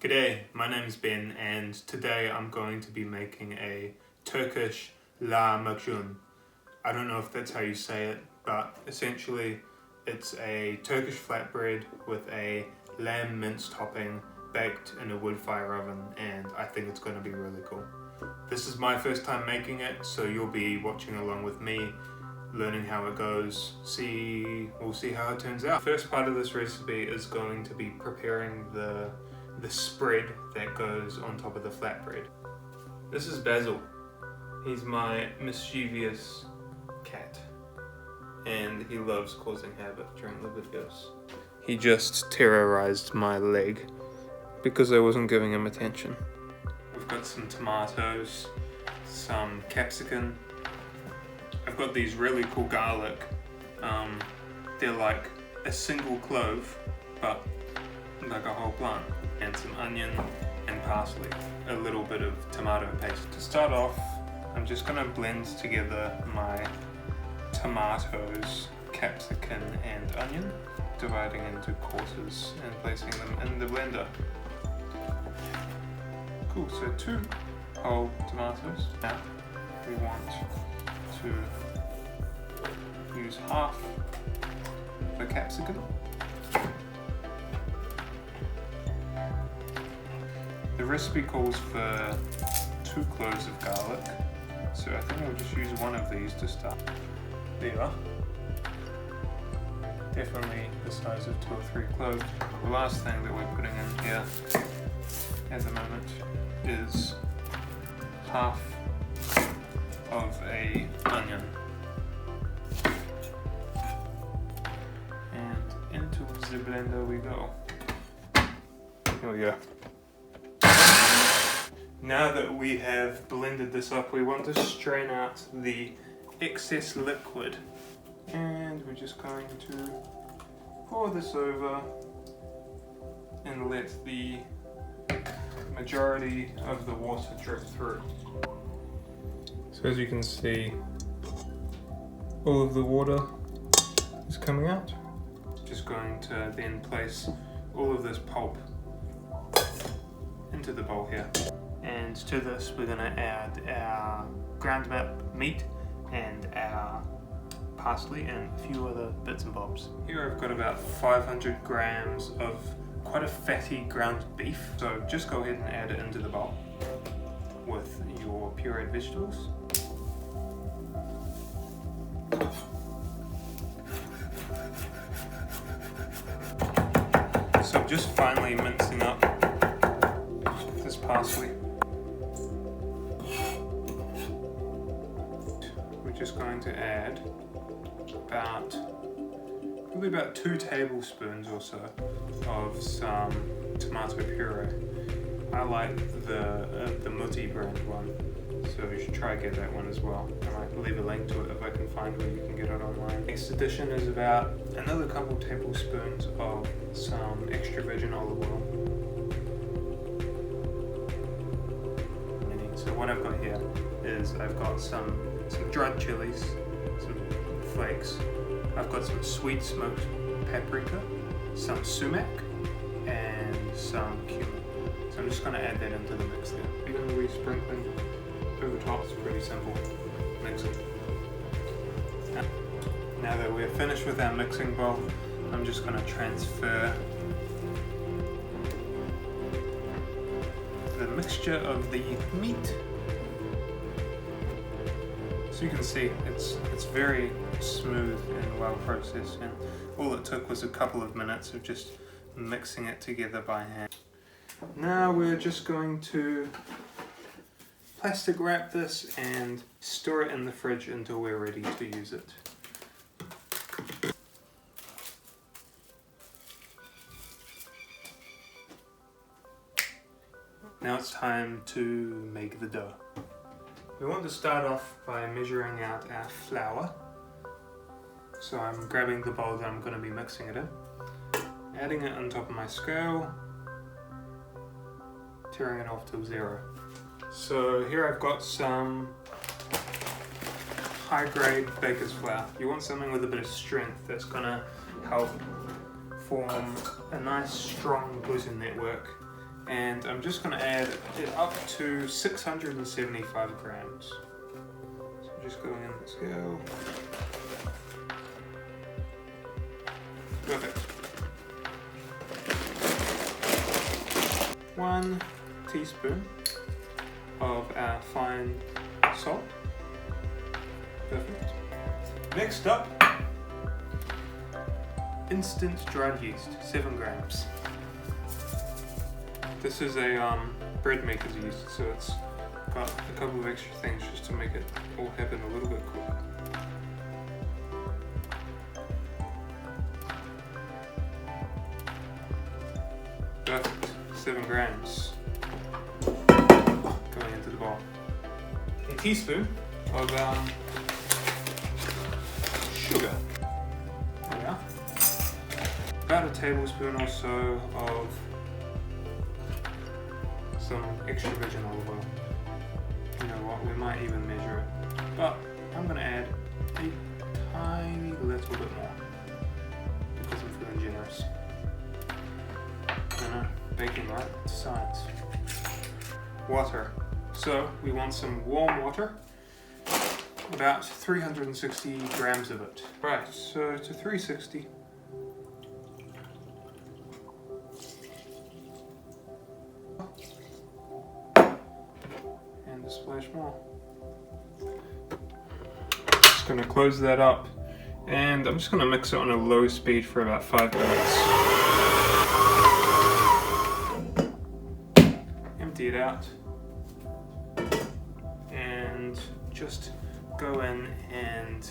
G'day, my name's Ben and today I'm going to be making a Turkish Lahmacun. I don't know if that's how you say it, but essentially it's a Turkish flatbread with a Lamb Mince topping baked in a Woodfire oven, and I think it's going to be really cool. This is my first time making it, so you'll be watching along with me, learning how it goes. We'll see how it turns out. The first part of this recipe is going to be preparing the spread that goes on top of the flatbread. This is Basil. He's my mischievous cat and he loves causing havoc during the videos. He just terrorized my leg because I wasn't giving him attention. We've got some tomatoes, some capsicum. I've got these really cool garlic. They're like a single clove, but like a whole plant. And some onion and parsley, a little bit of tomato paste. To start off, I'm just going to blend together my tomatoes, capsicum and onion, dividing into quarters and placing them in the blender. Cool, so 2 whole tomatoes. Now we want to use half the capsicum. The recipe calls for 2 cloves of garlic, so I think we'll just use one of these to start. There you are. Definitely the size of 2 or 3 cloves. The last thing that we're putting in here at the moment is half of a onion. And into the blender we go. Here we go. Now that we have blended this up, we want to strain out the excess liquid. And we're just going to pour this over and let the majority of the water drip through. So as you can see, all of the water is coming out. Just going to then place all of this pulp into the bowl here. And to this we're going to add our ground up meat and our parsley and a few other bits and bobs. Here I've got about 500 grams of quite a fatty ground beef, so just go ahead and add it into the bowl with your pureed vegetables. So I'm just finely mincing up this parsley. Just going to add probably about 2 tablespoons or so of some tomato puree. I like the Mutti brand one, so you should try get that one as well. I might leave a link to it if I can find where you can get it online. Next addition is about another couple tablespoons of some extra virgin olive oil. So what I've got here is I've got some dried chilies, some flakes. I've got some sweet smoked paprika, some sumac, and some cumin. So I'm just going to add that into the mix there. You're going to be sprinkling over top. It's pretty simple mixing. Now that we're finished with our mixing bowl, I'm just going to transfer the mixture of the meat. So you can see it's very smooth and well processed, and all it took was a couple of minutes of just mixing it together by hand. Now we're just going to plastic wrap this and store it in the fridge until we're ready to use it. Now it's time to make the dough. We want to start off by measuring out our flour. So I'm grabbing the bowl that I'm going to be mixing it in, adding it on top of my scale, tearing it off till 0. So here I've got some high-grade baker's flour. You want something with a bit of strength that's going to help form a nice strong gluten network and I'm just going to add it up to 675 grams. So just going in the scale. Perfect. 1 teaspoon of our fine salt. Perfect. Next up, instant dried yeast, 7 grams. This is a bread maker's yeast, so it's got a couple of extra things just to make it all happen a little bit quicker. Perfect, 7 grams going into the bowl. A teaspoon of sugar. There we are. About a tablespoon or so of some extra virgin olive oil. You know what, we might even measure it. But I'm going to add a tiny little bit more because I'm feeling generous. Baking, right? It's science. Water. So we want some warm water. About 360 grams of it. Right, so to 360. And a splash more. Just gonna close that up. And I'm just gonna mix it on a low speed for about 5 minutes. Empty it out. And just go in and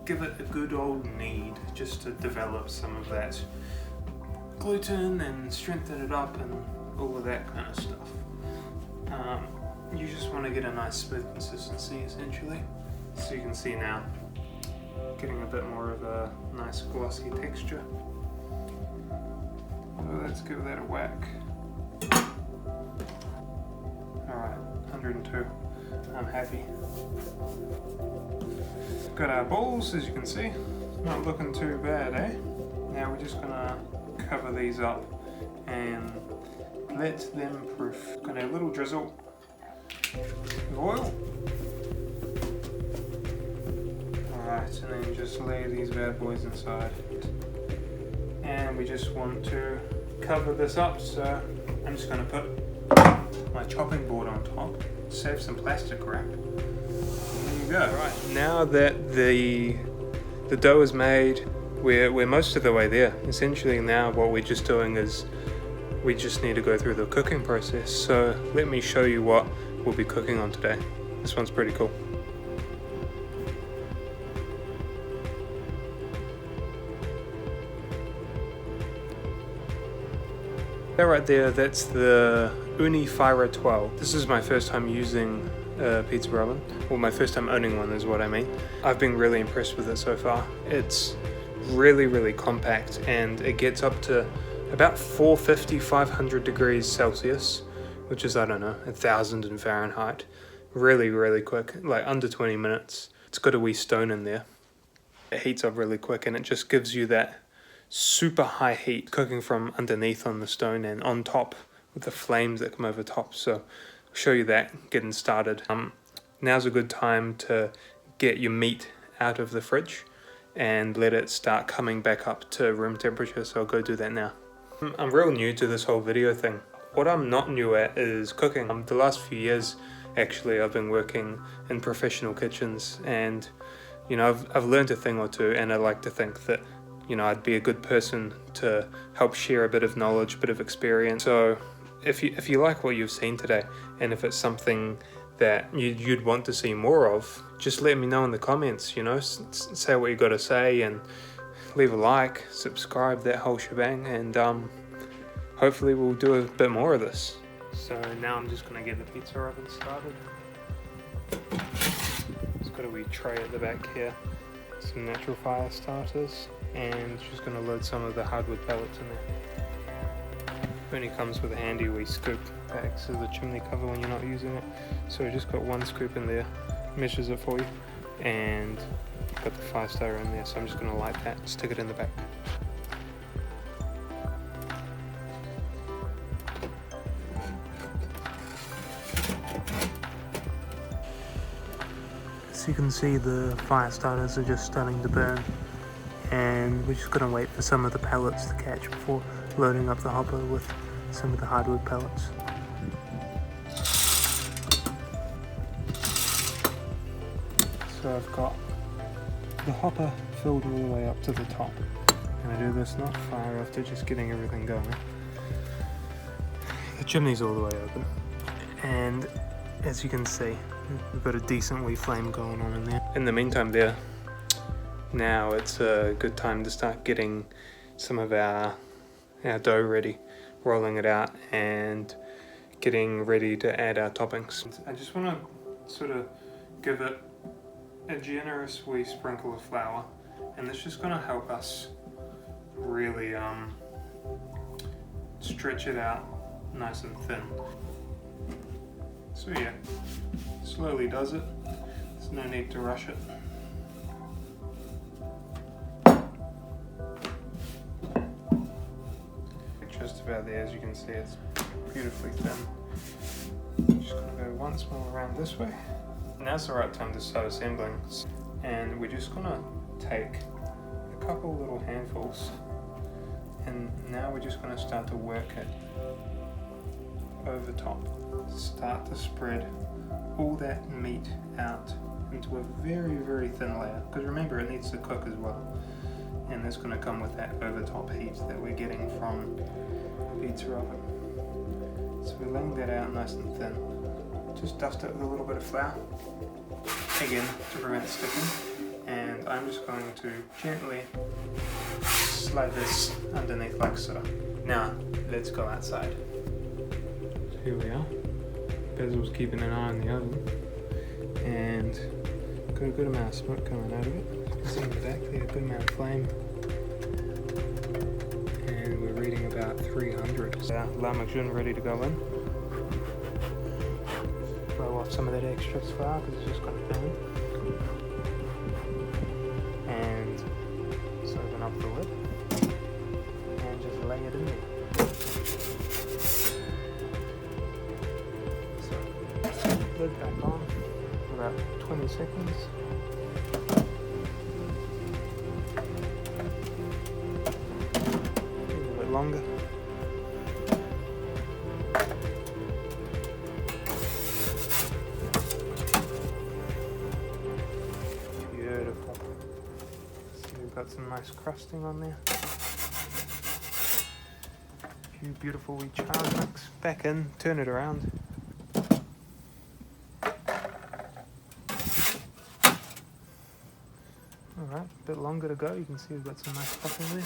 give it a good old knead just to develop some of that gluten and strengthen it up and all of that kind of stuff. You just want to get a nice smooth consistency essentially. So you can see now getting a bit more of a nice glossy texture. So let's give that a whack. Alright, 102. I'm happy. Got our bowls, as you can see. Not looking too bad, eh? Now we're just gonna cover these up and let them proof. Gonna have a little drizzle of oil. Alright, and then just lay these bad boys inside. And we just want to cover this up, so I'm just gonna put my chopping board on top. Save some plastic wrap. There you go. Right, now that the dough is made, we're most of the way there. Essentially now what we're just doing is we just need to go through the cooking process. So let me show you what we'll be cooking on today. This one's pretty cool. That right there, that's the Ooni Fyra 12. This is my first time using a pizza oven. Well, my first time owning one is what I mean. I've been really impressed with it so far. It's really compact and it gets up to about 450, 500 degrees Celsius, which is, I don't know, 1,000 in Fahrenheit. Really quick, like under 20 minutes. It's got a wee stone in there. It heats up really quick and it just gives you that super high heat cooking from underneath on the stone and on top with the flames that come over top. So I'll show you that getting started. Now's a good time to get your meat out of the fridge and let it start coming back up to room temperature, so I'll go do that now. I'm real new to this whole video thing. What I'm not new at is cooking. The last few years actually I've been working in professional kitchens and you know I've learned a thing or two, and I like to think that you know, I'd be a good person to help share a bit of knowledge, a bit of experience. So if you like what you've seen today, and if it's something that you'd want to see more of, just let me know in the comments, you know, say what you got to say and leave a like, subscribe, that whole shebang, and hopefully we'll do a bit more of this. So now I'm just going to get the pizza oven started. It's got a wee tray at the back here, some natural fire starters, and just going to load some of the hardwood pellets in there. Only comes with a handy wee scoop that acts as the chimney cover when you're not using it. So I just got one scoop in there, measures it for you, and got the fire starter in there, so I'm just going to light that, stick it in the back. you can see, the fire starters are just starting to burn, and we're just gonna wait for some of the pellets to catch before loading up the hopper with some of the hardwood pellets. So I've got the hopper filled all the way up to the top, and I do this not far after just getting everything going. The chimney's all the way open, and as you can see, we've got a decent wee flame going on in there. In the meantime there, now it's a good time to start getting some of our dough ready, rolling it out and getting ready to add our toppings. I just want to sort of give it a generous wee sprinkle of flour, and it's just going to help us really stretch it out nice and thin. So yeah, slowly does it. There's no need to rush it. Just about there, as you can see, it's beautifully thin. Just gonna go once more around this way. Now's the right time to start assembling, and we're just gonna take a couple little handfuls, and now we're just gonna start to work it over top. Start to spread all that meat out into a very, very thin layer, because remember, it needs to cook as well, and that's going to come with that over top heat that we're getting from the pizza oven. So we're laying that out nice and thin. Just dust it with a little bit of flour, again to prevent sticking, and I'm just going to gently slide this underneath like so. Now let's go outside. Here we are. Basil's keeping an eye on the oven, and got a good amount of smoke coming out of it. You can see in the back there, a good amount of flame, and we're reading about 300. So Lahmacun ready to go in. Blow off some of that extra flour because it's just going to burn. And just open up the lid and just lay it in there. Lid back on for about 20 seconds. A little bit longer. Beautiful. So we've got some nice crusting on there. A few beautiful wee char mix. Back in, turn it around. Alright, a bit longer to go. You can see we've got some nice stuff in there.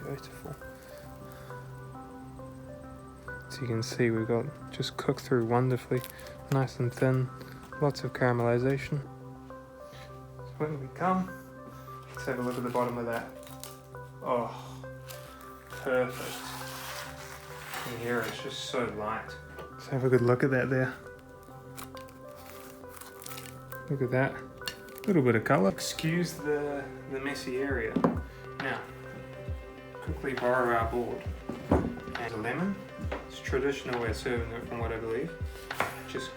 Beautiful. So you can see we've got just cooked through wonderfully, nice and thin, lots of caramelization. So when we come, let's have a look at the bottom of that. Oh, perfect. And here it's just so light. Let's have a good look at that there. Look at that. A little bit of colour. Excuse the messy area. Now, quickly borrow our board. And a lemon. It's a traditional way of serving it from what I believe. Just,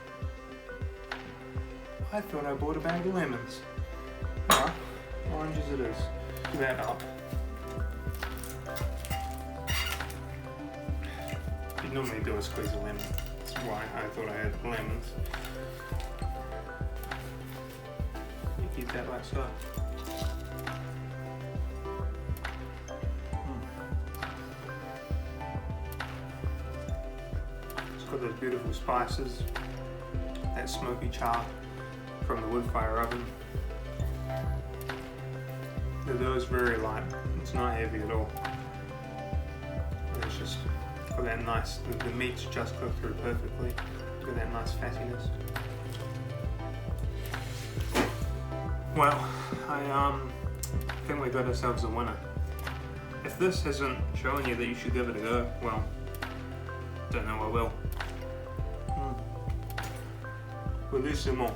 I thought I bought a bag of lemons. Alright, orange as it is. Do that up. You normally do a squeeze of lemon. That's why I thought I had lemons. You keep that like so. It's got those beautiful spices, that smoky char from the Woodfire oven. The dough is very light. It's not heavy at all. It's just got that nice, the meat's just cooked through perfectly. Got that nice fattiness. Well, I think we got ourselves a winner. If this hasn't shown you that you should give it a go, well, don't know I will. Voulez-vous?